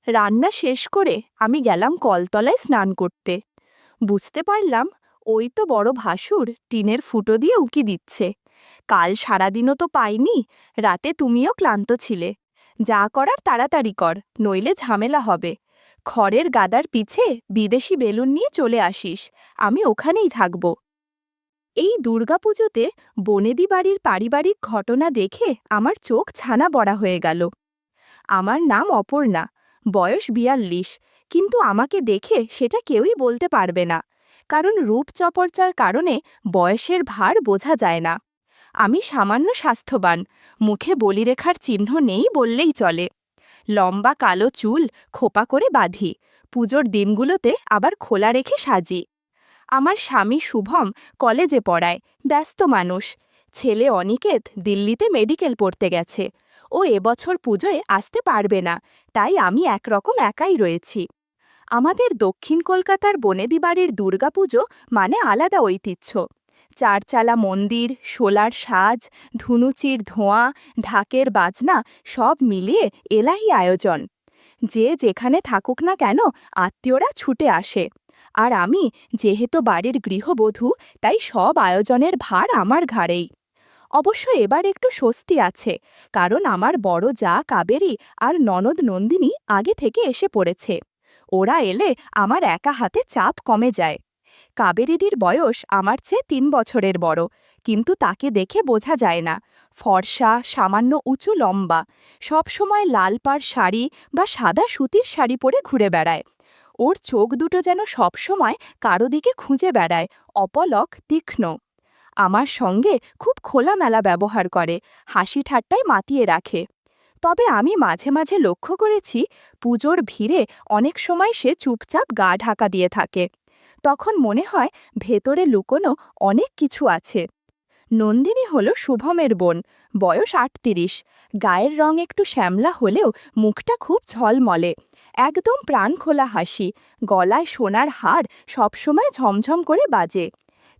রান্না শেষ করে আমি গেলাম কলতলায় স্নান করতে। বুঝতে পারলাম ওই তো বড় ভাসুর টিনের ফুটো দিয়ে উকি দিচ্ছে। কাল সারাদিনও তো পাইনি, রাতে তুমিও ক্লান্ত ছিলে। যা করার তাড়াতাড়ি কর, নইলে ঝামেলা হবে। খড়ের গাদার পিছে বিদেশি বেলুন নিয়ে চলে আসিস, আমি ওখানেই থাকব। এই দুর্গাপুজোতে বনেদি বাড়ির পারিবারিক ঘটনা দেখে আমার চোখ ছানা বড়া হয়ে গেল। আমার নাম অপর্ণা, বয়স ৪২, কিন্তু আমাকে দেখে সেটা কেউই বলতে পারবে না, কারণ রূপচর্চার কারণে বয়সের ভার বোঝা যায় না। আমি সামান্য স্বাস্থ্যবান, মুখে বলিরেখার চিহ্ন নেই বললেই চলে। লম্বা কালো চুল খোপা করে বাঁধি, পুজোর দিনগুলোতে আবার খোলা রেখে সাজি। আমার স্বামী শুভম কলেজে পড়ায়, ব্যস্ত মানুষ। ছেলে অনিকেত দিল্লিতে মেডিকেল পড়তে গেছে। ও এবছর পুজোয় আসতে পারবে না, তাই আমি একরকম একাই রয়েছি। আমাদের দক্ষিণ কলকাতার বনেদি বাড়ির দুর্গাপুজো মানে আলাদা ঐতিহ্য। চারচালা মন্দির, শোলার সাজ, ধুনুচির ধোঁয়া, ঢাকের বাজনা সব মিলিয়ে এলাহি আয়োজন। যে যেখানে থাকুক না কেন, আত্মীয়রা ছুটে আসে। আর আমি যেহেতু বাড়ির গৃহবধূ, তাই সব আয়োজনের ভার আমার ঘাড়েই। অবশ্য এবার একটু স্বস্তি আছে, কারণ আমার বড় যা কাবেরী আর ননদ নন্দিনী আগে থেকে এসে পড়েছে। ওরা এলে আমার একা হাতে চাপ কমে যায়। কাবেরীদির বয়স আমার চেয়ে ৩ বছরের বড়, কিন্তু তাকে দেখে বোঝা যায় না। ফর্সা, সামান্য উঁচু লম্বা, সবসময় লাল পাড় শাড়ি বা সাদা সুতির শাড়ি পরে ঘুরে বেড়ায়। ওর চোখ দুটো যেন সবসময় কারো দিকে খুঁজে বেড়ায়, অপলক, তীক্ষ্ণ। আমার সঙ্গে খুব খোলামেলা ব্যবহার করে, হাসি ঠাট্টায় মাতিয়ে রাখে। তবে আমি মাঝে মাঝে লক্ষ্য করেছি, পুজোর ভিড়ে অনেক সময় সে চুপচাপ গা ঢাকা দিয়ে থাকে। তখন মনে হয় ভেতরে লুকোনো অনেক কিছু আছে। নন্দিনী হল শুভমের বোন, বয়স ৩৮, গায়ের রং একটু শ্যামলা হলেও মুখটা খুব ঝলমলে, একদম প্রাণখোলা হাসি, গলায় সোনার হার সবসময় ঝমঝম করে বাজে।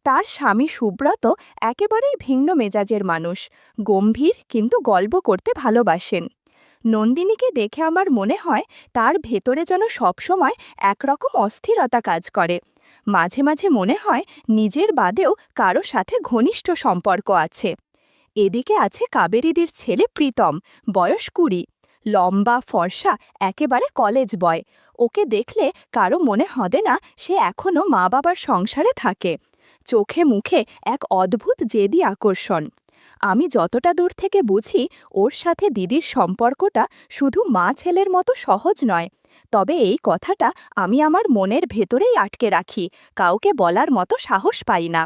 তার স্বামী সুব্রত একেবারেই ভিন্ন মেজাজের মানুষ, গম্ভীর কিন্তু গল্প করতে ভালোবাসেন। নন্দিনীকে দেখে আমার মনে হয় তার ভেতরে যেন সবসময় একরকম অস্থিরতা কাজ করে। মাঝে মাঝে মনে হয় নিজের বাদেও কারো সাথে ঘনিষ্ঠ সম্পর্ক আছে। এদিকে আছে কাবেরীদির ছেলে প্রীতম, বয়স ২০, লম্বা ফর্সা, একেবারে কলেজ বয়। ওকে দেখলে কারো মনে হবে না সে এখনও মা বাবার সংসারে থাকে। চোখে মুখে এক অদ্ভুত জেদি আকর্ষণ। আমি যতটা দূর থেকে বুঝি, ওর সাথে দিদির সম্পর্কটা শুধু মা ছেলের মতো সহজ নয়। তবে এই কথাটা আমি আমার মনের ভেতরেই আটকে রাখি, কাউকে বলার মতো সাহস পাই না।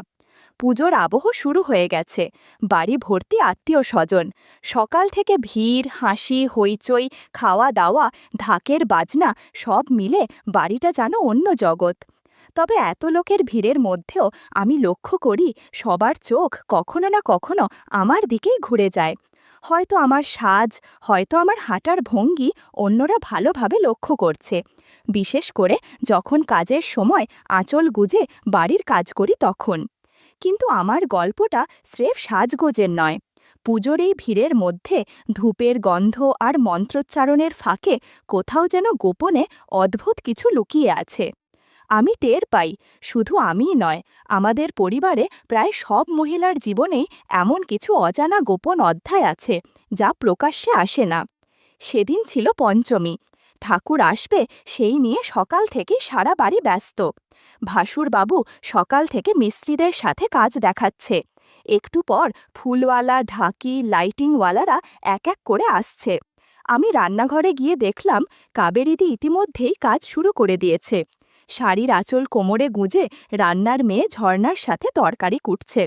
পুজোর আবহ শুরু হয়ে গেছে, বাড়ি ভর্তি আত্মীয় স্বজন। সকাল থেকে ভিড়, হাসি, হইচই, খাওয়া দাওয়া, ঢাকের বাজনা সব মিলে বাড়িটা যেন অন্য জগৎ। তবে এত লোকের ভিড়ের মধ্যেও আমি লক্ষ্য করি সবার চোখ কখনো না কখনো আমার দিকেই ঘুরে যায়। হয়তো আমার সাজ, হয়তো আমার হাঁটার ভঙ্গি অন্যরা ভালোভাবে লক্ষ্য করছে। বিশেষ করে যখন কাজের সময় আঁচল গুজে বাড়ির কাজ করি তখন। কিন্তু আমার গল্পটা স্রেফ সাজগোজের নয়। পুজোর এই ভিড়ের মধ্যে ধূপের গন্ধ আর মন্ত্রোচ্চারণের ফাঁকে কোথাও যেন গোপনে অদ্ভুত কিছু লুকিয়ে আছে। আমি টের পাই, শুধু আমিই নয়, আমাদের পরিবারে প্রায় সব মহিলার জীবনে এমন কিছু অজানা গোপন অধ্যায় আছে, যা প্রকাশ্যে আসে না। সেদিন ছিল পঞ্চমী। ঠাকুর আসবে সেই নিয়ে সকাল থেকে সারা বাড়ি ব্যস্ত। ভাসুর বাবু সকাল থেকে মিস্ত্রিদের সাথে কাজ দেখাচ্ছে। একটু পর ফুলওয়ালা, ঢাকি, লাইটিংওয়ালারা এক এক করে আসছে। আমি রান্নাঘরে গিয়ে দেখলাম কাবেরীদি ইতিমধ্যেই কাজ শুরু করে দিয়েছে। শাড়ির আঁচল কোমরে গুঁজে রান্নার মেয়ে ঝর্ণার সাথে তরকারি কুটছে।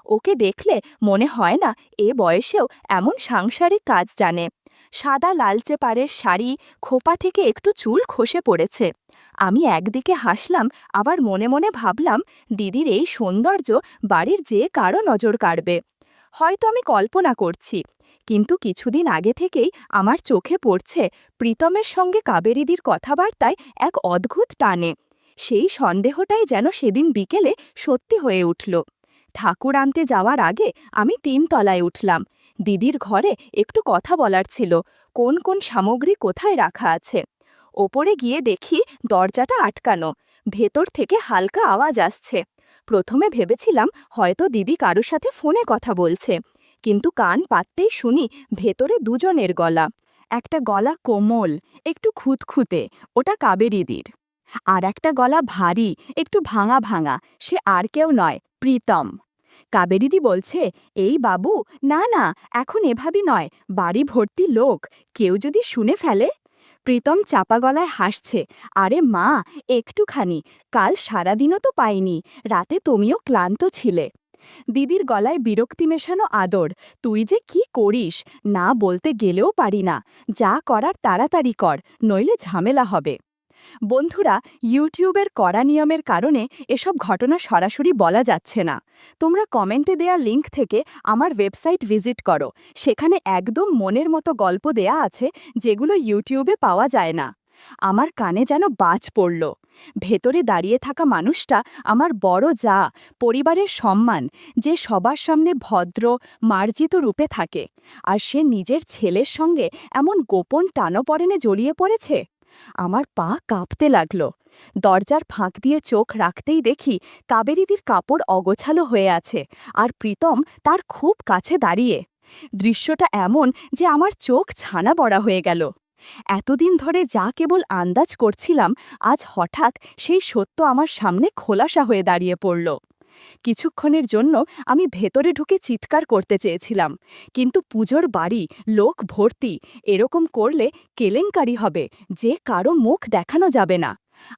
ওকে দেখলে মনে হয় না এ বয়সেও এমন সাংসারিক কাজ জানে। সাদা লালচে পাড়ের শাড়ি, খোপা থেকে একটু চুল খসে পড়েছে। আমি একদিকে হাসলাম, আবার মনে মনে ভাবলাম দিদির এই সৌন্দর্য বাড়ির যে কারো নজর কাড়বে। হয়তো আমি কল্পনা করছি, কিন্তু কিছুদিন আগে থেকেই আমার চোখে পড়ছে প্রীতমের সঙ্গে কাবেরীদির কথাবার্তায় এক অদ্ভুত টানে। সেই সন্দেহটাই যেন সেদিন বিকেলে সত্যি হয়ে উঠল। ঠাকুর আনতে যাওয়ার আগে আমি ৩ তলায় উঠলাম। দিদির ঘরে একটু কথা বলার ছিল, কোন কোন সামগ্রী কোথায় রাখা আছে। ওপরে গিয়ে দেখি দরজাটা আটকানো, ভেতর থেকে হালকা আওয়াজ আসছে। প্রথমে ভেবেছিলাম হয়তো দিদি কারোর সাথে ফোনে কথা বলছে, কিন্তু কান পাততেই শুনি ভেতরে দুজনের গলা। একটা গলা কোমল, একটু খুঁতখুঁতে, ওটা কাবেরীদির। আর একটা গলা ভারী, একটু ভাঙা ভাঙা, সে আর কেউ নয়, প্রীতম। কাবেরীদি বলছে, এই বাবু, না না, এখন এভাবে নয়, বাড়ি ভর্তি লোক, কেউ যদি শুনে ফেলে। প্রীতম চাপা গলায় হাসছে, আরে মা, একটুখানি, কাল সারাদিনও তো পাইনি, রাতে তুমিও ক্লান্ত ছিলে। দিদির গলায় বিরক্তি মেশানো আদর, তুই যে কি করিস, না বলতে গেলেও পারি না, যা করার তাড়াতাড়ি কর, নইলে ঝামেলা হবে। বন্ধুরা, ইউটিউবের কড়া নিয়মের কারণে এসব ঘটনা সরাসরি বলা যাচ্ছে না। তোমরা কমেন্টে দেয়া লিংক থেকে আমার ওয়েবসাইট ভিজিট করো, সেখানে একদম মনের মতো গল্প দেয়া আছে, যেগুলো ইউটিউবে পাওয়া যায় না। আমার কানে যেন বাজ পড়ল। ভেতরে দাঁড়িয়ে থাকা মানুষটা আমার বড় যা, পরিবারের সম্মান, যে সবার সামনে ভদ্র, মার্জিত রূপে থাকে, আর সে নিজের ছেলের সঙ্গে এমন গোপন টানাপড়েনে জড়িয়ে পড়েছে। আমার পা কাঁপতে লাগল। দরজার ফাঁক দিয়ে চোখ রাখতেই দেখি কাবেরীদির কাপড় অগোছালো হয়ে আছে, আর প্রীতম তার খুব কাছে দাঁড়িয়ে। দৃশ্যটা এমন যে আমার চোখ ছানা বড়া হয়ে গেল। এতদিন ধরে যা কেবল আন্দাজ করছিলাম, আজ হঠাৎ সেই সত্য আমার সামনে খোলাসা হয়ে দাঁড়িয়ে পড়ল। কিছুক্ষণের জন্য আমি ভেতরে ঢুকে চিৎকার করতে চেয়েছিলাম, কিন্তু পুজোর বাড়ি, লোক ভর্তি, এরকম করলে কেলেঙ্কারি হবে, যে কারো মুখ দেখানো যাবে না।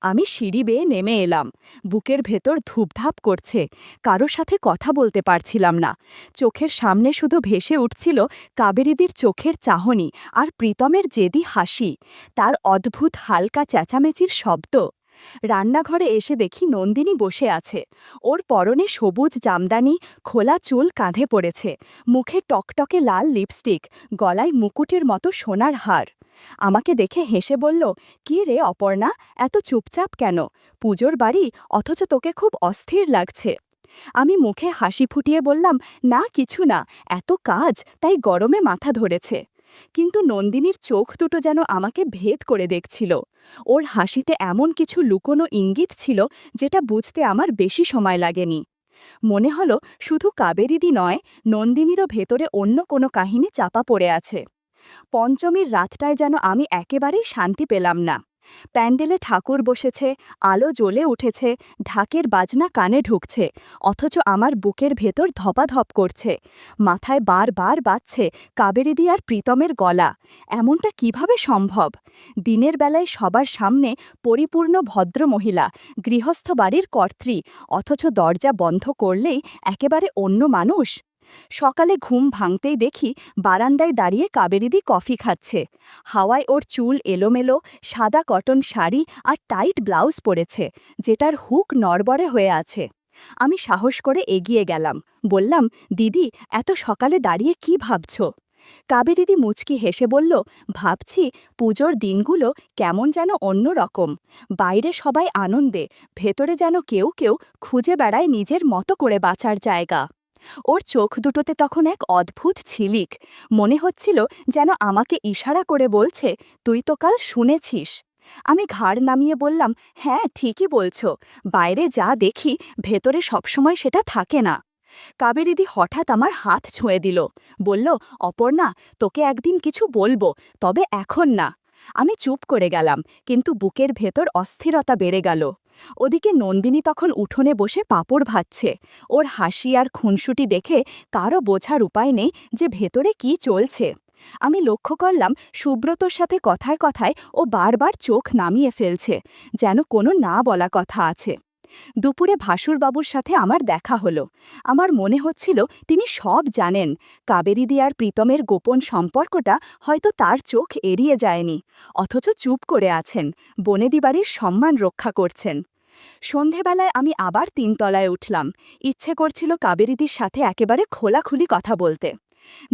আমি সিঁড়ি বেয়ে নেমে এলাম, বুকের ভেতর ধূপধাপ করছে, কারো সাথে কথা বলতে পারছিলাম না। চোখের সামনে শুধু ভেসে উঠছিল কাবেরীদির চোখের চাহনি আর প্রীতমের জেদি হাসি, তার অদ্ভুত হালকা চেঁচামেচির শব্দ। রান্নাঘরে এসে দেখি নন্দিনী বসে আছে, ওর পরনে সবুজ জামদানি, খোলা চুল কাঁধে পড়েছে, মুখে টকটকে লাল লিপস্টিক, গলায় মুকুটের মতো সোনার হার। আমাকে দেখে হেসে বলল, কি রে অপর্ণা, এত চুপচাপ কেন? পুজোর বাড়ি, অথচ তোকে খুব অস্থির লাগছে। আমি মুখে হাসি ফুটিয়ে বললাম, না কিছু না, এত কাজ, তাই গরমে মাথা ধরেছে। কিন্তু নন্দিনীর চোখ দুটো যেন আমাকে ভেদ করে দেখছিল। ওর হাসিতে এমন কিছু লুকোনো ইঙ্গিত ছিল, যেটা বুঝতে আমার বেশি সময় লাগেনি। মনে হলো শুধু কাবেরীদি নয়, নন্দিনীরও ভেতরে অন্য কোনো কাহিনী চাপা পড়ে আছে। পঞ্চমীর রাতটায় যেন আমি একেবারেই শান্তি পেলাম না। প্যান্ডেলে ঠাকুর বসেছে, আলো জ্বলে উঠেছে, ঢাকের বাজনা কানে ঢুকছে, অথচ আমার বুকের ভেতর ধপাধপ করছে। মাথায় বারবার বাজছে কাবেরীদি আর প্রীতমের গলা। এমনটা কিভাবে সম্ভব? দিনের বেলায় সবার সামনে পরিপূর্ণ ভদ্র মহিলা, গৃহস্থ বাড়ির কর্ত্রী, অথচ দরজা বন্ধ করলেই একেবারে অন্য মানুষ। সকালে ঘুম ভাঙতেই দেখি বারান্দায় দাঁড়িয়ে কাবেরীদি কফি খাচ্ছে। হাওয়ায় ওর চুল এলোমেলো, সাদা কটন শাড়ি আর টাইট ব্লাউজ পরেছে, যেটার হুক নড়বড়ে হয়ে আছে। আমি সাহস করে এগিয়ে গেলাম, বললাম, দিদি, এত সকালে দাঁড়িয়ে কি ভাবছ? কাবেরীদি মুচকি হেসে বলল, ভাবছি পুজোর দিনগুলো কেমন যেন অন্য রকম। বাইরে সবাই আনন্দে, ভেতরে যেন কেউ কেউ খুঁজে বেড়ায় নিজের মতো করে বাঁচার জায়গা। ওর চোখ দুটোতে তখন এক অদ্ভুত ঝিলিক, মনে হচ্ছিল যেন আমাকে ইশারা করে বলছে, তুই তো কাল শুনেছিস। আমি ঘাড় নামিয়ে বললাম, হ্যাঁ ঠিকই বলছো, বাইরে যা দেখি ভেতরে সবসময় সেটা থাকে না। কাবেরীদি হঠাৎ আমার হাত ছুঁয়ে দিল, বলল, অপর্ণা, তোকে একদিন কিছু বলবো, তবে এখন না। আমি চুপ করে গেলাম, কিন্তু বুকের ভেতর অস্থিরতা বেড়ে গেল। ওদিকে নন্দিনী তখন উঠোনে বসে পাঁপড় ভাজছে। ওর হাসি আর খুনসুটি দেখে কারও বোঝার উপায় নেই যে ভেতরে কি চলছে। আমি লক্ষ্য করলাম সুব্রতর সাথে কথায় কথায় ও বারবার চোখ নামিয়ে ফেলছে, যেন কোনো না বলা কথা আছে। দুপুরে ভাসুরবাবুর সাথে আমার দেখা হলো। আমার মনে হচ্ছিল তিনি সব জানেন। কাবেরীদি আর প্রীতমের গোপন সম্পর্কটা হয়তো তার চোখ এড়িয়ে যায়নি, অথচ চুপ করে আছেন, বনেদি বাড়ির সম্মান রক্ষা করছেন। সন্ধেবেলায় আমি আবার ৩ তলায় উঠলাম। ইচ্ছে করছিল কাবেরীদির সাথে একেবারে খোলাখুলি কথা বলতে।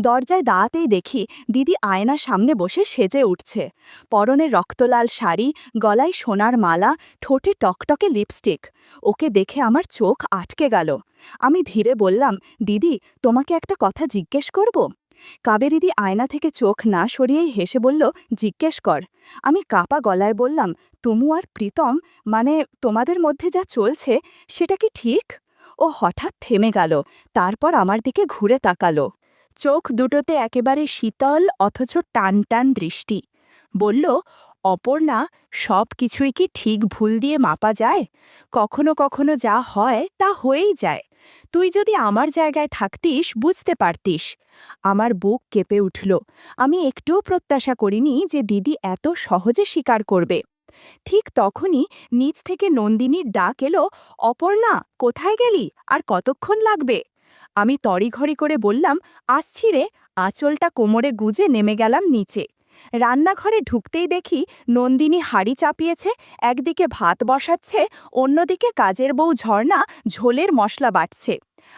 দরজায় দাঁড়াতেই দেখি দিদি আয়নার সামনে বসে সেজে উঠছে। পরনে রক্তলাল শাড়ি, গলায় সোনার মালা, ঠোঁটে টকটকে লিপস্টিক। ওকে দেখে আমার চোখ আটকে গেল। আমি ধীরে বললাম, দিদি, তোমাকে একটা কথা জিজ্ঞেস করব? কাবেরীদি আয়না থেকে চোখ না সরিয়েই হেসে বলল, জিজ্ঞেস কর। আমি কাপা গলায় বললাম, তুমু আর প্রীতম, মানে তোমাদের মধ্যে যা চলছে সেটা কি ঠিক? ও হঠাৎ থেমে গেল, তারপর আমার দিকে ঘুরে তাকালো। চোখ দুটোতে একেবারে শীতল অথচ টান টান দৃষ্টি। বলল, অপর্ণা, সব কিছুই কি ঠিক ভুল দিয়ে মাপা যায়? কখনো কখনো যা হয় তা হয়েই যায়। তুই যদি আমার জায়গায় থাকতিস বুঝতে পারতিস। আমার বুক কেঁপে উঠল। আমি একটুও প্রত্যাশা করিনি যে দিদি এত সহজে স্বীকার করবে। ঠিক তখনই নিচ থেকে নন্দিনীর ডাক এলো, অপর্ণা, কোথায় গেলি? আর কতক্ষণ লাগবে? আমি তড়িঘড়ি করে বললাম, আসছি রে। আঁচলটা কোমরে গুজে নেমে গেলাম নিচে। রান্নাঘরে ঢুকতেই দেখি নন্দিনী হাঁড়ি চাপিয়েছে, একদিকে ভাত বসাচ্ছে, অন্যদিকে কাজের বউ ঝর্ণা ঝোলের মশলা বাটছে।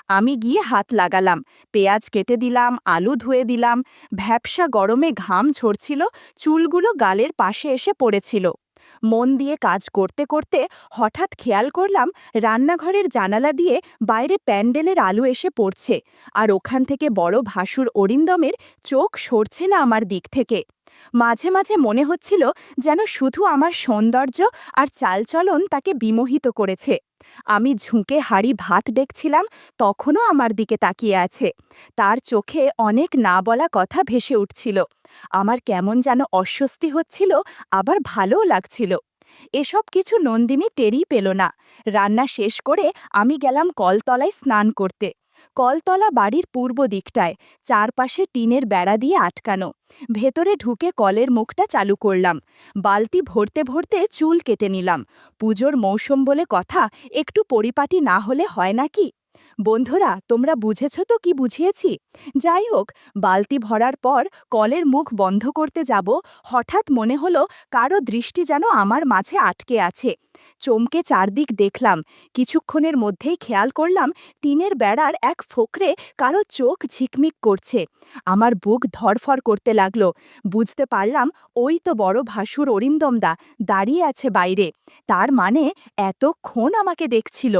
আমি গিয়ে হাত লাগালাম, পেঁয়াজ কেটে দিলাম, আলু ধুয়ে দিলাম। ভ্যাপসা গরমে ঘাম ঝরছিল, চুলগুলো গালের পাশে এসে পড়েছিল। মন দিয়ে কাজ করতে করতে হঠাৎ খেয়াল করলাম রান্নাঘরের জানালা দিয়ে বাইরে প্যান্ডেলের আলো এসে পড়ছে, আর ওখান থেকে বড় ভাসুর অরিন্দমের চোখ সরছে না আমার দিক থেকে। মাঝে মাঝে মনে হচ্ছিল যেন শুধু আমার সৌন্দর্য আর চালচলন তাকে বিমোহিত করেছে। আমি ঝুঁকে হাড়ি ভাত দেখছিলাম, তখনও আমার দিকে তাকিয়ে আছে। তার চোখে অনেক না বলা কথা ভেসে উঠছিল। আমার কেমন যেন অস্বস্তি হচ্ছিল, আবার ভালোও লাগছিল। এসব কিছু নন্দিনী টেরই পেল না। রান্না শেষ করে আমি গেলাম কলতলায় স্নান করতে। কলতলা বাড়ির পূর্ব দিকটায়, চারপাশে টিনের বেড়া দিয়ে আটকানো। ভেতরে ঢুকে কলের মুখটা চালু করলাম। বালতি ভরতে ভরতে চুল কেটে নিলাম। পুজোর মৌসুম বলে কথা, একটু পরিপাটি না হলে হয় নাকি? বন্ধুরা, তোমরা বুঝেছ তো কি বুঝিয়েছি? যাই হোক, বালতি ভরার পর কলের মুখ বন্ধ করতে যাব, হঠাৎ মনে হলো কারো দৃষ্টি যেন আমার মাঝে আটকে আছে। চমকে চারদিক দেখলাম। কিছুক্ষণের মধ্যেই খেয়াল করলাম টিনের বেড়ার এক ফোকরে কারো চোখ ঝিকমিক করছে। আমার বুক ধরফর করতে লাগলো। বুঝতে পারলাম ওই তো বড় ভাসুর অরিন্দমদা দাঁড়িয়ে আছে বাইরে। তার মানে এতক্ষণ আমাকে দেখছিল।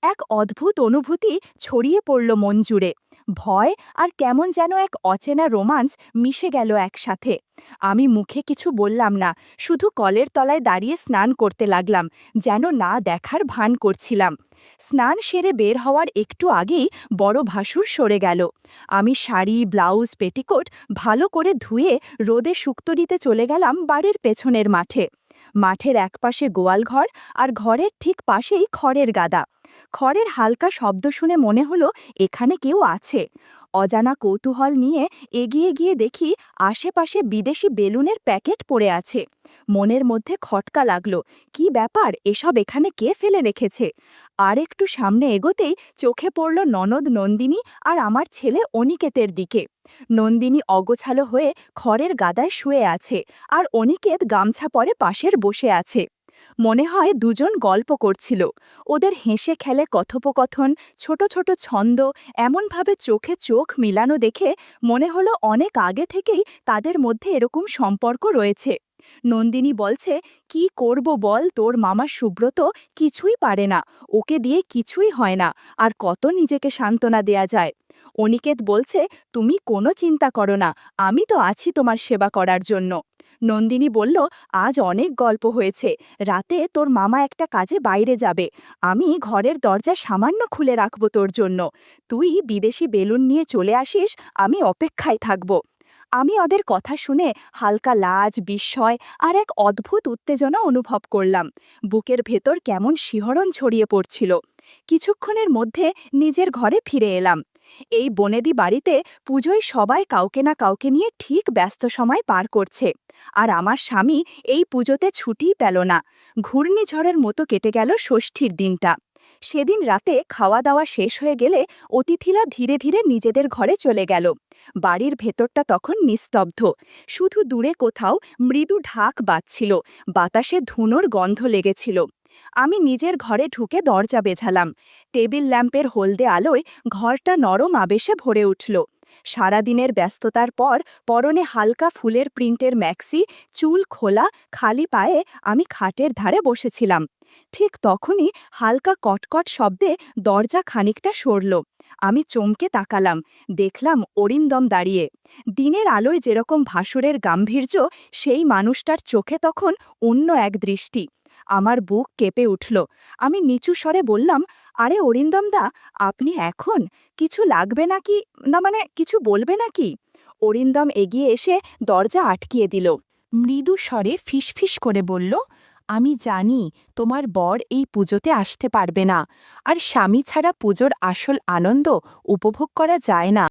এক অদ্ভুত অনুভূতি ছড়িয়ে পড়ল মন জুড়ে। ভয় আর কেমন যেন এক অচেনা রোমাঞ্চ মিশে গেল একসাথে। আমি মুখে কিছু বললাম না, শুধু কলের তলায় দাঁড়িয়ে স্নান করতে লাগলাম, যেন না দেখার ভান করছিলাম। স্নান সেরে বের হওয়ার একটু আগেই বড় ভাসুর সরে গেল। আমি শাড়ি, ব্লাউজ, পেটিকোট ভালো করে ধুয়ে রোদে শুক্তো দিতে চলে গেলাম বাড়ির পেছনের মাঠে। মাঠের একপাশে গোয়ালঘর, আর ঘরের ঠিক পাশেই খড়ের গাদা। খড়ের হালকা শব্দ শুনে মনে হলো এখানে কেউ আছে। অজানা কৌতূহল নিয়ে এগিয়ে গিয়ে দেখি আশেপাশে বিদেশি বেলুনের প্যাকেট পড়ে আছে। মনের মধ্যে খটকা লাগলো, কি ব্যাপার, এসব এখানে কে ফেলে রেখেছে? আর একটু সামনে এগোতেই চোখে পড়ল ননদ নন্দিনী আর আমার ছেলে অনিকেতের দিকে। নন্দিনী অগোছালো হয়ে খড়ের গাদায় শুয়ে আছে, আর অনিকেত গামছা পরে পাশের বসে আছে। মনে হয় দুজন গল্প করছিল। ওদের হেসে খেলে কথোপকথন, ছোট ছোট ছন্দ, এমনভাবে চোখে চোখ মিলানো দেখে মনে হলো অনেক আগে থেকেই তাদের মধ্যে এরকম সম্পর্ক রয়েছে। নন্দিনী বলছে, কি করব বল, তোর মামা সুব্রত কিছুই পারে না, ওকে দিয়ে কিছুই হয় না, আর কত নিজেকে সান্ত্বনা দেয়া যায়। অনিকেত বলছে, তুমি কোনো চিন্তা করো না, আমি তো আছি তোমার সেবা করার জন্য। নন্দিনী বলল, আজ অনেক গল্প হয়েছে, রাতে তোর মামা একটা কাজে বাইরে যাবে, আমি ঘরের দরজা সামান্য খুলে রাখব তোর জন্য। তুই বিদেশি বেলুন নিয়ে চলে আসিস, আমি অপেক্ষায় থাকব। আমি ওদের কথা শুনে হালকা লাজ, বিস্ময় আর এক অদ্ভুত উত্তেজনা অনুভব করলাম। বুকের ভেতর কেমন শিহরণ ছড়িয়ে পড়ছিল। কিছুক্ষণের মধ্যে নিজের ঘরে ফিরে এলাম। এই বনেদি বাড়িতে পুজোয় সবাই কাউকে না কাউকে নিয়ে ঠিক ব্যস্ত সময় পার করছে, আর আমার স্বামী এই পুজোতে ছুটিই পেল না। ঘূর্ণিঝড়ের মতো কেটে গেল ষষ্ঠীর দিনটা। সেদিন রাতে খাওয়া দাওয়া শেষ হয়ে গেলে অতিথিরা ধীরে ধীরে নিজেদের ঘরে চলে গেল। বাড়ির ভেতরটা তখন নিস্তব্ধ, শুধু দূরে কোথাও মৃদু ঢাক বাজছিল, বাতাসে ধুনোর গন্ধ লেগেছিল। আমি নিজের ঘরে ঢুকে দরজা বেঝালাম। টেবিল ল্যাম্পের হলদে আলোয় ঘরটা নরম আবেশে ভরে উঠল। সারাদিনের ব্যস্ততার পর পরনে হালকা ফুলের প্রিন্টের ম্যাক্সি, চুল খোলা, খালি পায়ে আমি খাটের ধারে বসেছিলাম। ঠিক তখনই হালকা কটকট শব্দে দরজা খানিকটা সরল। আমি চমকে তাকালাম, দেখলাম অরিন্দম দাঁড়িয়ে। দিনের আলোয় যেরকম ভাসুরের গাম্ভীর্য, সেই মানুষটার চোখে তখন অন্য এক দৃষ্টি। আমার বুক কেঁপে উঠল। আমি নিচু স্বরে বললাম, আরে অরিন্দম দা, আপনি এখন কিছু লাগবে নাকি, না মানে কিছু বলবে নাকি? অরিন্দম এগিয়ে এসে দরজা আটকিয়ে দিল। মৃদু স্বরে ফিসফিস করে বলল, আমি জানি তোমার বর এই পুজোতে আসতে পারবে না, আর স্বামী ছাড়া পুজোর আসল আনন্দ উপভোগ করা যায় না।